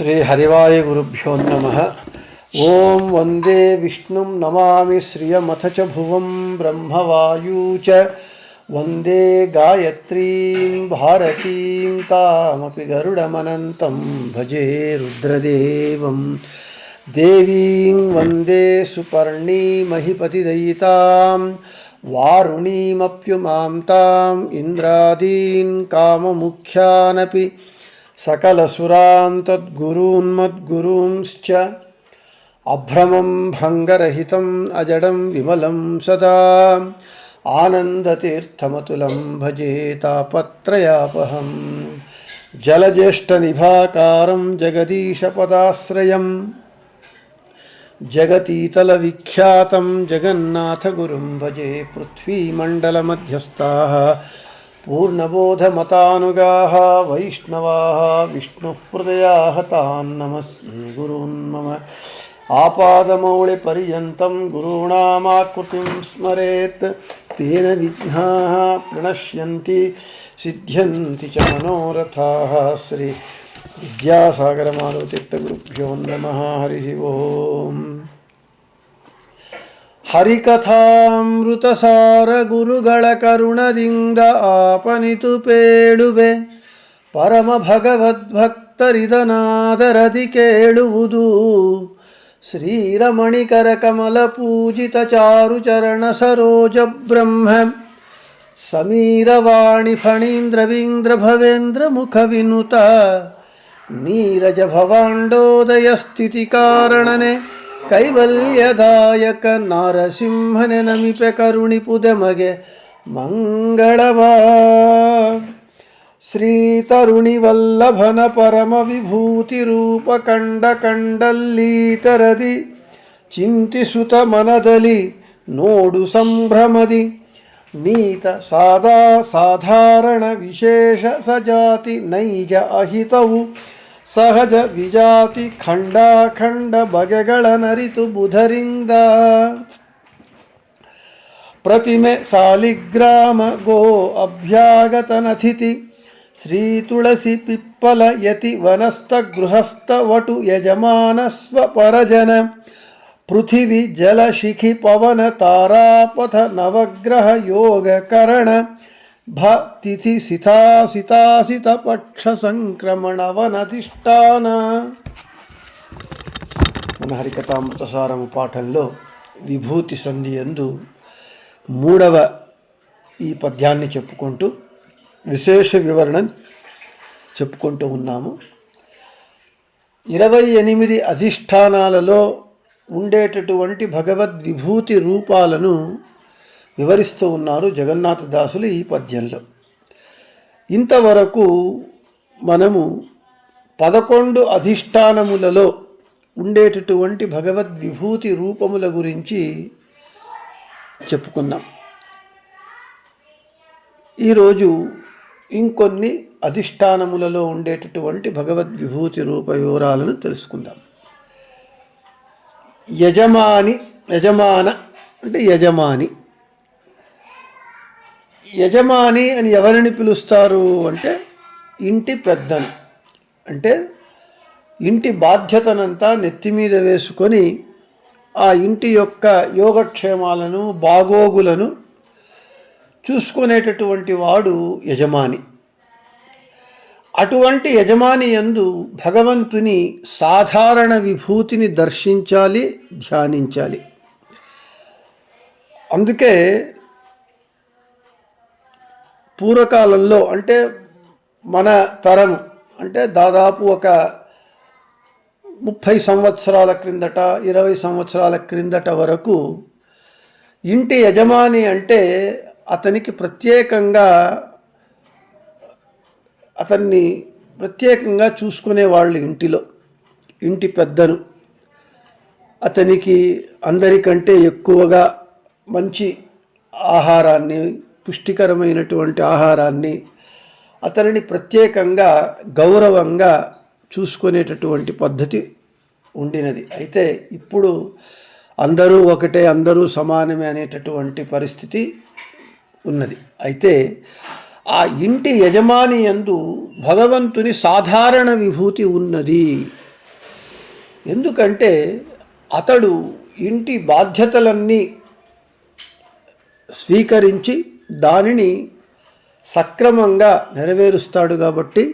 శ్రీ హరివాయ గురుభ్యో నమః. ఓం వందే విష్ణుం నమామి శ్రియమథ చ భువం బ్రహ్మవాయూ చ వందే గాయత్రీం భారతీం తామపి గరుడమనంతం భజే రుద్రదేవం. దేవీం వందే సుపర్ణీమహిపతిదయితాం వారుణీమప్యుమాం తాం ఇంద్రాదీన్ కామముఖ్యానపి సకలసురాన్ తద్గురూన్మద్గురూంశ్చ అభ్రమం భంగరహితం అజడం విమలం సదా ఆనందతీర్థమతులం భజే తాపత్రయాపహం. జలజ్యేష్ఠనిభాకారం జగదీశపదాశ్రయం జగతీతల విఖ్యాతం జగన్నాథగురుం భజే. పృథ్వీమండలమధ్యస్థాః పూర్ణబోధమతానుగాః వైష్ణవాః విష్ణుహృదయాః తాన్ నమస్యే గురూన్ మమ. ఆపాదమౌళిపర్యంతం గురూణామాకృతిం స్మరేత్ తేన విఘ్నాః ప్రణశ్యంతి సిద్ధ్యంతి చ మనోరథాః. శ్రీ విద్యాసాగరమాధవతీర్థగురుభ్యో నమః. హరి ఓం. ಹರಿಕಥಾಮೃತಸಾರ ಗುರುಗಳ ಕರುಣದಿಂದ ಆಪನಿತು ಪೇಳುವೆ ಪರಮ ಭಗವದ್ಭಕ್ತರಿದನಾದರದಿ ಕೇಳುವುದು. ಶ್ರೀರಮಣಿಕರ ಕಮಲ ಪೂಜಿತ ಚಾರು ಚರಣ ಸರೋಜ ಬ್ರಹ್ಮ ಸಮೀರವಾಣಿ ಫಣೀಂದ್ರವೀಂದ್ರ ಭವೇಂದ್ರ ಮುಖ ವಿನುತ ನೀರಜ ಭವಾಂಡೋದಯ ಸ್ಥಿತಿ ಕಾರಣನೆ ಕೈವಲ್ಯದಾಯಕ ನಾರಸಿಂಹನೆ ನಮಿಪೆ ಕರುಣಿಪುದೆಮಗೆ ಮಂಗಳವಾ. ಶ್ರೀ ತರುಣಿ ವಲ್ಲಭನ ಪರಮ ವಿಭೂತಿ ರೂಪ ಕಂಡ ಕಂಡಲ್ಲೀತರದಿ ಚಿಂತಿಸುತ ಮನದಲ್ಲಿ ನೋಡು ಸಂಭ್ರಮದಿ. ನೀತ ಸಾಧಾರಣ ವಿಶೇಷ ಸಜಾತಿ ನೈಜ ಅಹಿತವು ಸಹಜ ವಿಜಾತಿ ಖಂಡಾಖಂಡ ಬಗೆಗಳ ನರಿತು ಬುಧರಿಂದ. ಪ್ರತಿಮೆ ಸಾಲಿಗ್ರಾಮ ಗೋ ಅಭ್ಯಾಗತನಥಿತಿ ಶ್ರೀ ತುಳಸಿ ಪಿಪ್ಪಲ ಯತಿ ವನಸ್ಥ ಗೃಹಸ್ಥ ವಟು ಯಜಮಾನ ಸ್ವಪರಜನ ಪೃಥಿವಿ ಜಲ ಶಿಖಿ ಪವನ ತಾರಾಪಥ ನವಗ್ರಹ ಯೋಗ ಕರಣ ಭ ತಿಥಿ ಸಿತಾಸಿತಾಸಿತ ಪಕ್ಷ ಸಂಕ್ರಮಣ ವನಧಿಷ್ಠಾನ. మన హరికథామృతసారము పాఠంలో విభూతి సంధి యందు మూడవ ఈ పద్యాన్ని చెప్పుకుంటూ విశేష వివరణ చెప్పుకుంటూ ఉన్నాము. 28 అధిష్టానాలలో ఉండేటటువంటి భగవద్విభూతి రూపాలను వివరిస్తూ ఉన్నారు జగన్నాథదాసులు ఈ పద్యంలో. ఇంతవరకు మనము 11 అధిష్టానములలో ఉండేటటువంటి భగవద్విభూతి రూపముల గురించి చెప్పుకున్నాం. ఈరోజు ఇంకొన్ని అధిష్టానములలో ఉండేటటువంటి భగవద్విభూతి రూప వివరాలను తెలుసుకుందాం. యజమాన అంటే యజమాని. యజమాని అని ఎవరిని పిలుస్తారు అంటే ఇంటి పెద్దను. అంటే ఇంటి బాధ్యతనంతా నెత్తి మీద వేసుకొని ఆ ఇంటి యొక్క యోగక్షేమాలను బాగోగులను చూసుకునేటటువంటి వాడు యజమాని. అటువంటి యజమాని యందు భగవంతుని సాధారణ విభూతిని దర్శించాలి, ధ్యానించాలి. అందుకే పూర్వకాలంలో అంటే మన తరం అంటే దాదాపు ఒక 30 సంవత్సరాల క్రిందట 20 సంవత్సరాల క్రిందట వరకు ఇంటి యజమాని అంటే అతనికి అతన్ని ప్రత్యేకంగా చూసుకునేవాళ్ళు. ఇంటి పెద్దను అతనికి అందరికంటే ఎక్కువగా మంచి ఆహారాన్ని, పుష్టికరమైనటువంటి ఆహారాన్ని అతనిని ప్రత్యేకంగా గౌరవంగా చూసుకునేటటువంటి పద్ధతి ఉండినది. అయితే ఇప్పుడు అందరూ ఒకటే, అందరూ సమానమే అనేటటువంటి పరిస్థితి ఉన్నది. అయితే ఆ ఇంటి యజమాని యందు భగవంతుని సాధారణ విభూతి ఉన్నది ఎందుకంటే అతడు ఇంటి బాధ్యతలన్నీ స్వీకరించి దానిని సక్రమంగా నెరవేరుస్తాడు. కాబట్టి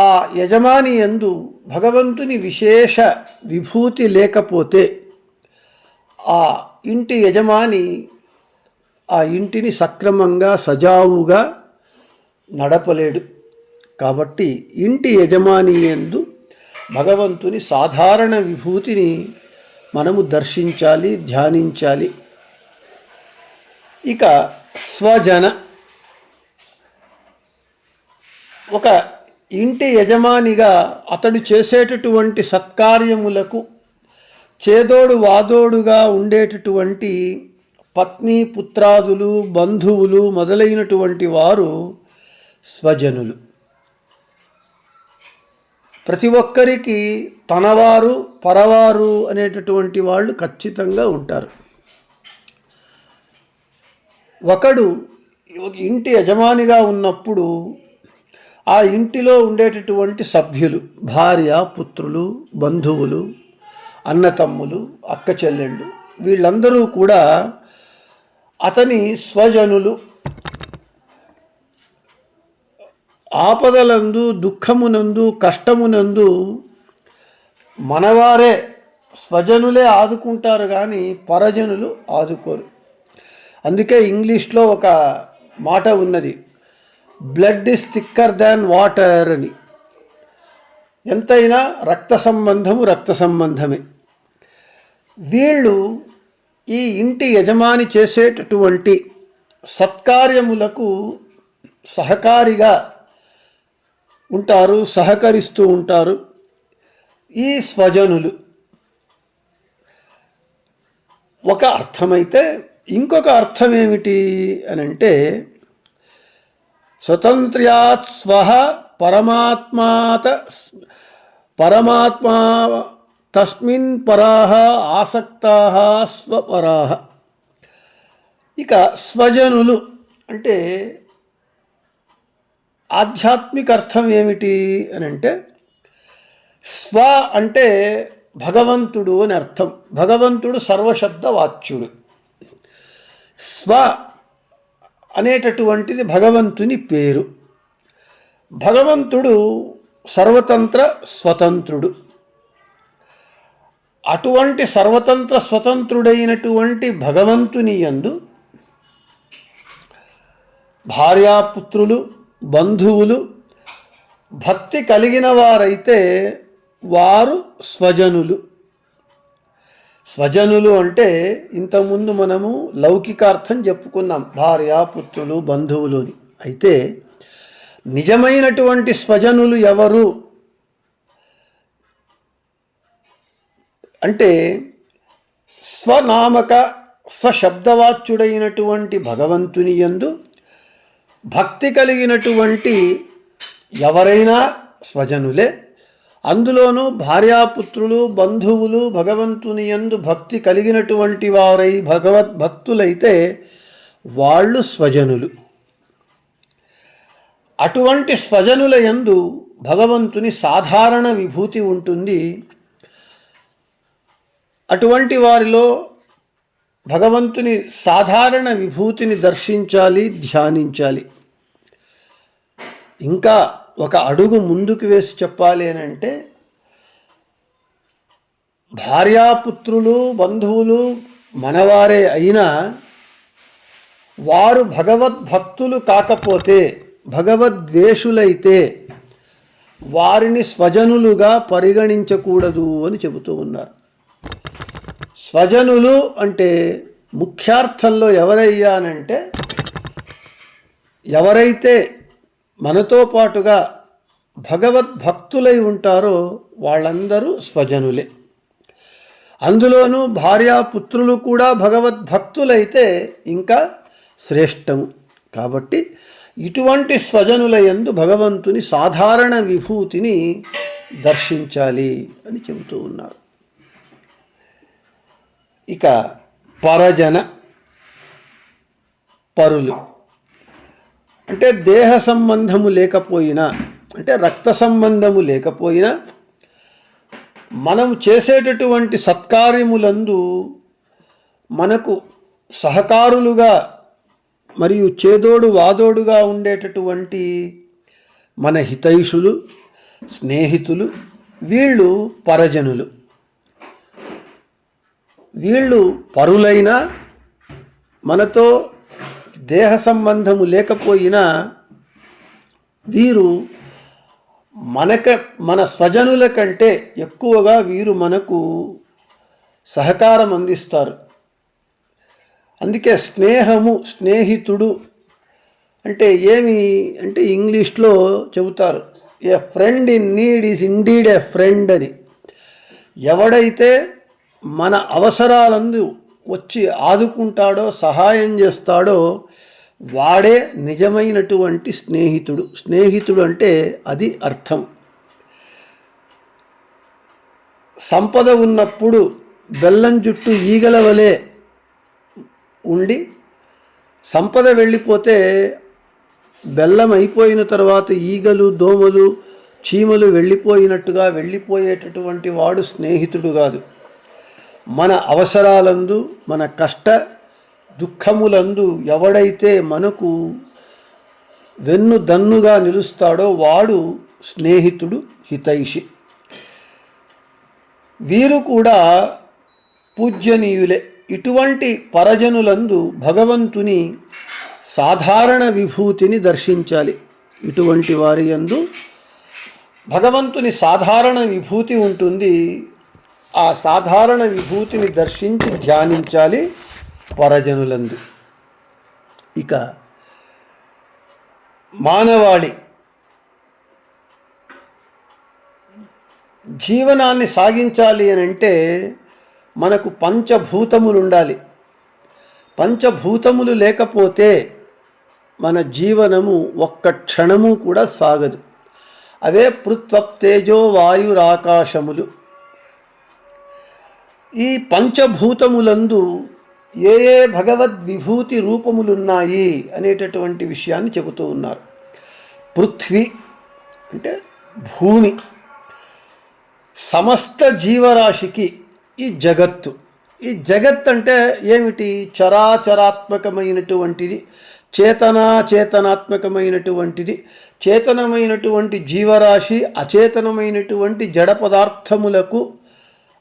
ఆ యజమాని యందు భగవంతుని విశేష విభూతి లేకపోతే ఆ ఇంటి యజమాని ఆ ఇంటిని సక్రమంగా సజావుగా నడపలేడు. కాబట్టి ఇంటి యజమాని యందు భగవంతుని సాధారణ విభూతిని మనము దర్శించాలి, ధ్యానించాలి. ఇక స్వజన, ఒక ఇంటి యజమానిగా అతడు చేసేటటువంటి సత్కార్యములకు చేదోడు వాదోడుగా ఉండేటటువంటి పత్ని, పుత్రాదులు, బంధువులు మొదలైనటువంటి వారు స్వజనులు. ప్రతి ఒక్కరికి తనవారు పరవారు అనేటటువంటి వాళ్ళు ఖచ్చితంగా ఉంటారు. ఒకడు ఇంటి యజమానిగా ఉన్నప్పుడు ఆ ఇంటిలో ఉండేటటువంటి సభ్యులు, భార్య, పుత్రులు, బంధువులు, అన్నతమ్ములు, అక్క చెల్లెళ్ళు, వీళ్ళందరూ కూడా అతని స్వజనులు. ఆపదలందు, దుఃఖమునందు, కష్టమునందు మనవారే స్వజనులే ఆదుకుంటారు, కానీ పరజనులు ఆదుకోరు. అందుకే ఇంగ్లీష్లో ఒక మాట ఉన్నది, blood is thicker than water అని. ఎంతైనా రక్త సంబంధము రక్త సంబంధమే. వీళ్ళు ఈ ఇంటి యజమాని చేసేటటువంటి సత్కార్యములకు సహకారిగా ఉంటారు, సహకరిస్తూ ఉంటారు ఈ స్వజనులు. ఒక అర్థమైతే ఇంకొక అర్థం ఏమిటి అని అంటే, స్వతంత్ర్యాత్ స్వః పరమాత్మా తస్మిన్ పరాః ఆసక్తాః స్వపరాః. ఇక స్వజనులు అంటే ఆధ్యాత్మిక అర్థం ఏమిటి అని అంటే, స్వ అంటే భగవంతుడు అని అర్థం. భగవంతుడు సర్వశబ్ద వాచ్యుడు. స్వ అనేటటువంటిది భగవంతుని పేరు. భగవంతుడు సర్వతంత్ర స్వతంత్రుడు. అటువంటి సర్వతంత్ర స్వతంత్రుడైనటువంటి భగవంతుని యందు భార్యాపుత్రులు, బంధువులు భక్తి కలిగిన వారైతే వారు స్వజనులు. స్వజనులు అంటే ఇంతకుముందు మనము లౌకికార్థం చెప్పుకున్నాం, భార్యాపుత్రులు, బంధువులు అని. అయితే నిజమైనటువంటి స్వజనులు ఎవరు అంటే, స్వనామక స్వశబ్దవాచ్యుడైనటువంటి భగవంతుని యందు భక్తి కలిగినటువంటి ఎవరైనా స్వజనులే. అందులోనూ భార్యాపుత్రులు, బంధువులు భగవంతుని యందు భక్తి కలిగినటువంటి వారై భగవద్భక్తులైతే వాళ్ళు స్వజనులు. అటువంటి స్వజనుల యందు భగవంతుని సాధారణ విభూతి ఉంటుంది. అటువంటి వారిలో భగవంతుని సాధారణ విభూతిని దర్శించాలి, ధ్యానించాలి. ఇంకా ఒక అడుగు ముందుకు వేసి చెప్పాలి అని అంటే, భార్యాపుత్రులు, బంధువులు మనవారే అయినా వారు భగవద్భక్తులు కాకపోతే, భగవద్వేషులైతే వారిని స్వజనులుగా పరిగణించకూడదు అని చెబుతూ ఉన్నారు. స్వజనులు అంటే ముఖ్యార్థంలో ఎవరయ్యానంటే, ఎవరైతే మనతో పాటుగా భగవద్భక్తులై ఉంటారో వాళ్ళందరూ స్వజనులే. అందులోనూ భార్యాపుత్రులు కూడా భగవద్భక్తులైతే ఇంకా శ్రేష్టము. కాబట్టి ఇటువంటి స్వజనుల యందు భగవంతుని సాధారణ విభూతిని దర్శించాలి అని చెబుతూ ఉన్నారు. ఇక పరజన, పరులు అంటే దేహ సంబంధము లేకపోయినా, అంటే రక్త సంబంధము లేకపోయినా మనం చేసేటటువంటి సత్కార్యములందు మనకు సహకారులుగా మరియు చేదోడు వాదోడుగా ఉండేటటువంటి మన హితైషులు, స్నేహితులు, వీళ్ళు పరజనులు. వీళ్ళు పరులైన, మనతో దేహ సంబంధము లేకపోయినా వీరు మన స్వజనుల కంటే ఎక్కువగా వీరు మనకు సహకారం అందిస్తారు. అందుకే స్నేహము, స్నేహితుడు అంటే ఏమి అంటే ఇంగ్లీష్లో చెబుతారు, a friend in need is indeed a friend అని. ఎవడైతే మన అవసరాలందు వచ్చి ఆదుకుంటాడో, సహాయం చేస్తాడో వాడే నిజమైనటువంటి స్నేహితుడు. స్నేహితుడు అంటే అది అర్థం. సంపద ఉన్నప్పుడు బెల్లం జుట్టు ఈగల వలె ఉండి, సంపద వెళ్ళిపోతే బెల్లం అయిపోయిన తర్వాత ఈగలు, దోమలు, చీమలు వెళ్ళిపోయినట్టుగా వెళ్ళిపోయేటటువంటి వాడు స్నేహితుడు కాదు. మన అవసరాలందు, మన కష్ట దుఃఖములందు ఎవడైతే మనకు వెన్నుదన్నుగా నిలుస్తాడో వాడు స్నేహితుడు, హితైషి. వీరు కూడా పూజ్యనీయులే. ఇటువంటి పరజనులందు భగవంతుని సాధారణ విభూతిని దర్శించాలి. ఇటువంటి వారి యందు భగవంతుని సాధారణ విభూతి ఉంటుంది. ఆ సాధారణ విభూతిని దర్శించి ధ్యానించాలి పరజనులందు. ఇక మానవాళి జీవనాన్ని సాగించాలి అని అంటే మనకు పంచభూతములు ఉండాలి. పంచభూతములు లేకపోతే మన జీవనము ఒక్క క్షణము కూడా సాగదు. అవే పృథ్వప్తేజో వాయురాకాశములు. ఈ పంచభూతములందు ఏ ఏ భగవద్విభూతి రూపములున్నాయి అనేటటువంటి విషయాన్ని చెబుతూ ఉన్నారు. పృథ్వీ అంటే భూమి, సమస్త జీవరాశికి ఈ జగత్తు. ఈ జగత్ అంటే ఏమిటి? చరాచరాత్మకమైనటువంటిది, చేతనాచేతనాత్మకమైనటువంటిది. చేతనమైనటువంటి జీవరాశి అచేతనమైనటువంటి జడ పదార్థములకు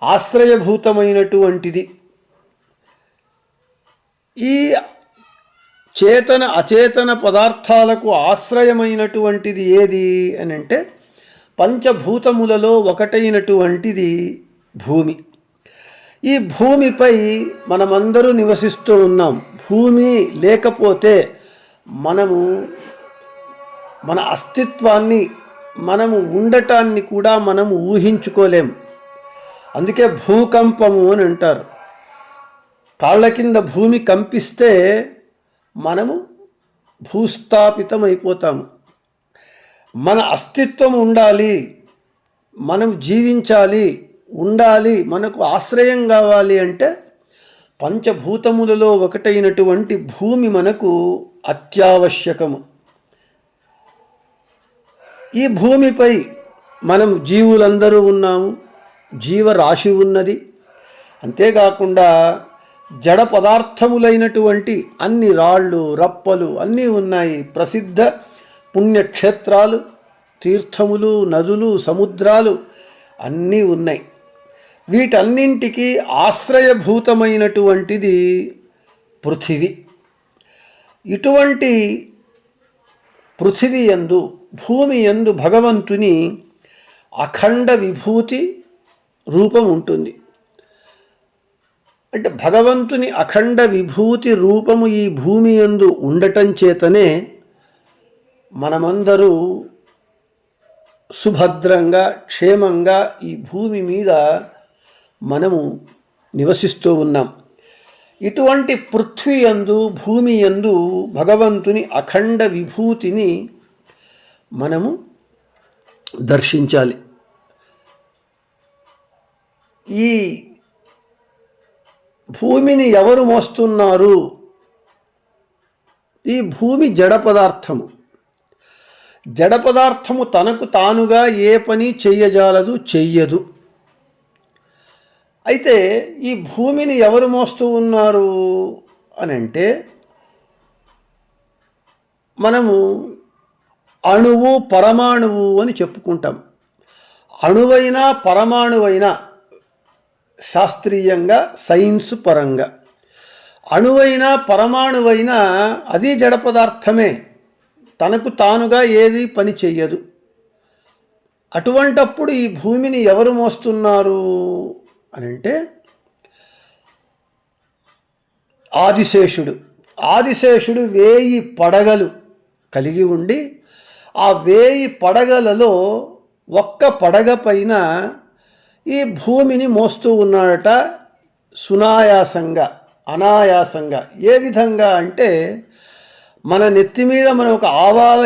ఆశ్రయభూతమైనటువంటిది. ఈ చేతన అచేతన పదార్థాలకు ఆశ్రయమైనటువంటిది ఏది అని అంటే పంచభూతములలో ఒకటైనటువంటిది భూమి. ఈ భూమిపై మనమందరూ నివసిస్తూ ఉన్నాం. భూమి లేకపోతే మనము మన అస్తిత్వాన్ని, మనము ఉండటాన్ని కూడా మనము ఊహించుకోలేం. అందుకే భూకంపము అని అంటారు. కాళ్ళ కింద భూమి కంపిస్తే మనము భూస్థాపితమైపోతాము. మన అస్తిత్వం ఉండాలి, మనం జీవించాలి, ఉండాలి, మనకు ఆశ్రయం కావాలి అంటే పంచభూతములలో ఒకటైనటువంటి భూమి మనకు అత్యావశ్యకము. ఈ భూమిపై మనం జీవులందరూ ఉన్నాము, జీవరాశి ఉన్నది. అంతేకాకుండా జడ పదార్థములైనటువంటి అన్ని రాళ్ళు, రప్పలు అన్నీ ఉన్నాయి. ప్రసిద్ధ పుణ్యక్షేత్రాలు, తీర్థములు, నదులు, సముద్రాలు అన్నీ ఉన్నాయి. వీటన్నింటికి ఆశ్రయభూతమైనటువంటిది పృథివీ. ఇటువంటి పృథివీ యందు, భూమి యందు భగవంతుని అఖండ విభూతి రూపం ఉంటుంది. అంటే భగవంతుని అఖండ విభూతి రూపము ఈ భూమి యందు ఉండటం చేతనే మనమందరూ సుభద్రంగా, క్షేమంగా ఈ భూమి మీద మనము నివసిస్తూ ఉన్నాం. ఇటువంటి పృథ్వీ యందు, భూమి యందు భగవంతుని అఖండ విభూతిని మనము దర్శించాలి. ఈ భూమిని ఎవరు మోస్తున్నారు? ఈ భూమి జడ పదార్థము. జడ పదార్థము తనకు తానుగా ఏ పని చెయ్యజాలదు, చెయ్యదు. అయితే ఈ భూమిని ఎవరు మోస్తూ ఉన్నారు అని అంటే, మనము అణువు పరమాణువు అని చెప్పుకుంటాం. అణువైనా పరమాణువైనా శాస్త్రీయంగా సైన్స్ పరంగా అణువైనా పరమాణువైనా అది జడ పదార్థమే, తనకు తానుగా ఏది పని చెయ్యదు. అటువంటప్పుడు ఈ భూమిని ఎవరు మోస్తున్నారు అని అంటే ఆదిశేషుడు. ఆదిశేషుడు 1000 పడగలు కలిగి ఉండి ఆ 1000 పడగలలో ఒక్క పడగ పైన ఈ భూమిని మోస్తూ ఉన్నాడట, సునాయాసంగా, అనాయాసంగా. ఏ విధంగా అంటే, మన నెత్తి మీద మనం ఒక ఆవాల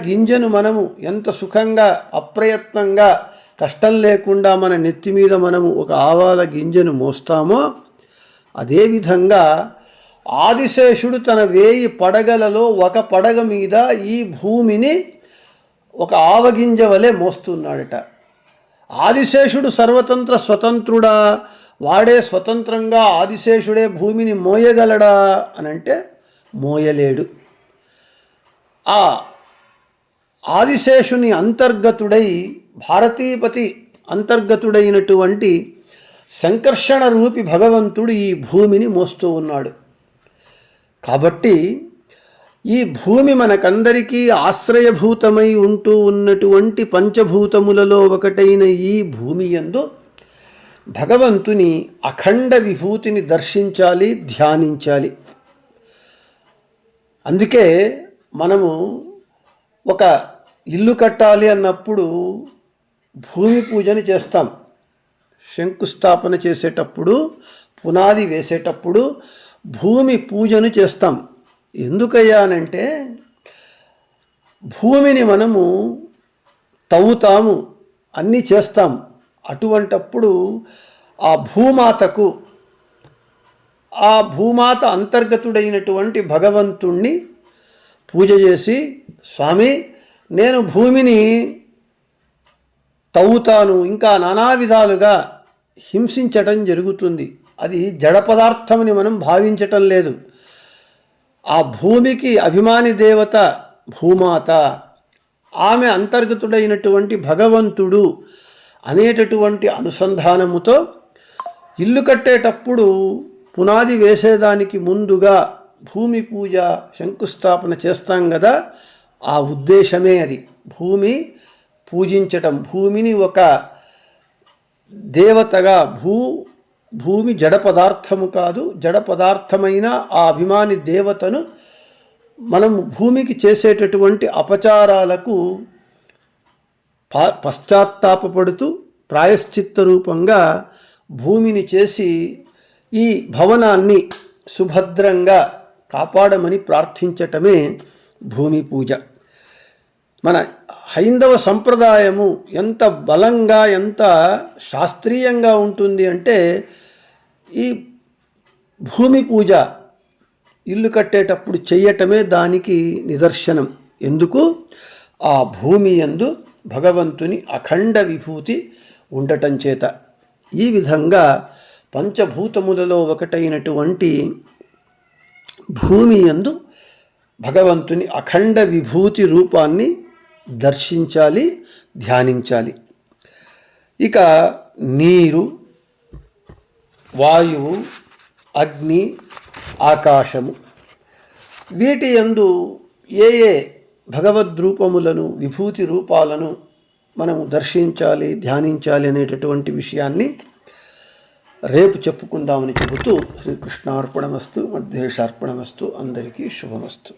గింజను మనము ఎంత సుఖంగా అప్రయత్నంగా కష్టం లేకుండా మన నెత్తి మీద మనము ఒక ఆవాల గింజను మోస్తామో, అదేవిధంగా ఆదిశేషుడు తన 1000 పడగలలో ఒక పడగ మీద ఈ భూమిని ఒక ఆవగింజ వలె మోస్తున్నాడట. ఆదిశేషుడు సర్వతంత్ర స్వతంత్రుడా? వాడే స్వతంత్రంగా ఆదిశేషుడే భూమిని మోయగలడా అనంటే మోయలేడు. ఆ ఆదిశేషుని అంతర్గతుడై, భారతీపతి అంతర్గతుడైనటువంటి సంకర్షణ రూపి భగవంతుడు ఈ భూమిని మోస్తూ ఉన్నాడు. కాబట్టి ఈ భూమి మనకందరికీ ఆశ్రయభూతమై ఉంటూ ఉన్నటువంటి పంచభూతములలో ఒకటైన ఈ భూమి యందు భగవంతుని అఖండ విభూతిని దర్శించాలి, ధ్యానించాలి. అందుకే మనము ఒక ఇల్లు కట్టాలి అన్నప్పుడు భూమి పూజని చేస్తాం. శంకుస్థాపన చేసేటప్పుడు, పునాది వేసేటప్పుడు భూమి పూజను చేస్తాం. ఎందుకయ్యానంటే, భూమిని మనము తవ్వుతాము, అన్నీ చేస్తాం. అటువంటప్పుడు ఆ భూమాతకు, ఆ భూమాత అంతర్గతుడైనటువంటి భగవంతుణ్ణి పూజ చేసి, స్వామి నేను భూమిని తవ్వుతాను, ఇంకా నానా విధాలుగా హింసించటం జరుగుతుంది. అది జడ పదార్థమని మనం భావించటం లేదు. ఆ భూమికి అభిమాని దేవత భూమాత, ఆమె అంతర్గతుడైనటువంటి భగవంతుడు అనేటటువంటి అనుసంధానముతో ఇల్లు కట్టేటప్పుడు పునాది వేసేదానికి ముందుగా భూమి పూజ, శంకుస్థాపన చేస్తాం కదా, ఆ ఉద్దేశమే అది. భూమి పూజించటం, భూమిని ఒక దేవతగా, భూమి జడ పదార్థము కాదు, జడ పదార్థమైన ఆ అభిమాని దేవతను మనం భూమికి చేసేటటువంటి అపచారాలకు పశ్చాత్తాపపడుతూ ప్రాయశ్చిత్త రూపంగా భూమిని చేసి ఈ భవనాన్ని సుభద్రంగా కాపాడమని ప్రార్థించటమే భూమి పూజ. మన హైందవ సంప్రదాయము ఎంత బలంగా, ఎంత శాస్త్రీయంగా ఉంటుంది అంటే, ఈ భూమి పూజ ఇల్లు కట్టేటప్పుడు చెయ్యటమే దానికి నిదర్శనం. ఎందుకు? ఆ భూమి యందు భగవంతుని అఖండ విభూతి ఉండటం చేత. ఈ విధంగా పంచభూతములలో ఒకటైనటువంటి భూమి యందు భగవంతుని అఖండ విభూతి రూపాన్ని దర్శించాలి, ధ్యానించాలి. ఇక నీరు, వాయువు, అగ్ని, ఆకాశము, వీటి యందు ఏ ఏ భగవద్రూపములను, విభూతి రూపాలను మనము దర్శించాలి, ధ్యానించాలి అనేటటువంటి విషయాన్ని రేపు చెప్పుకుందామని చెబుతూ, శ్రీకృష్ణార్పణమస్తు, మధ్యేశార్పణమస్తు, అందరికీ శుభమస్తు.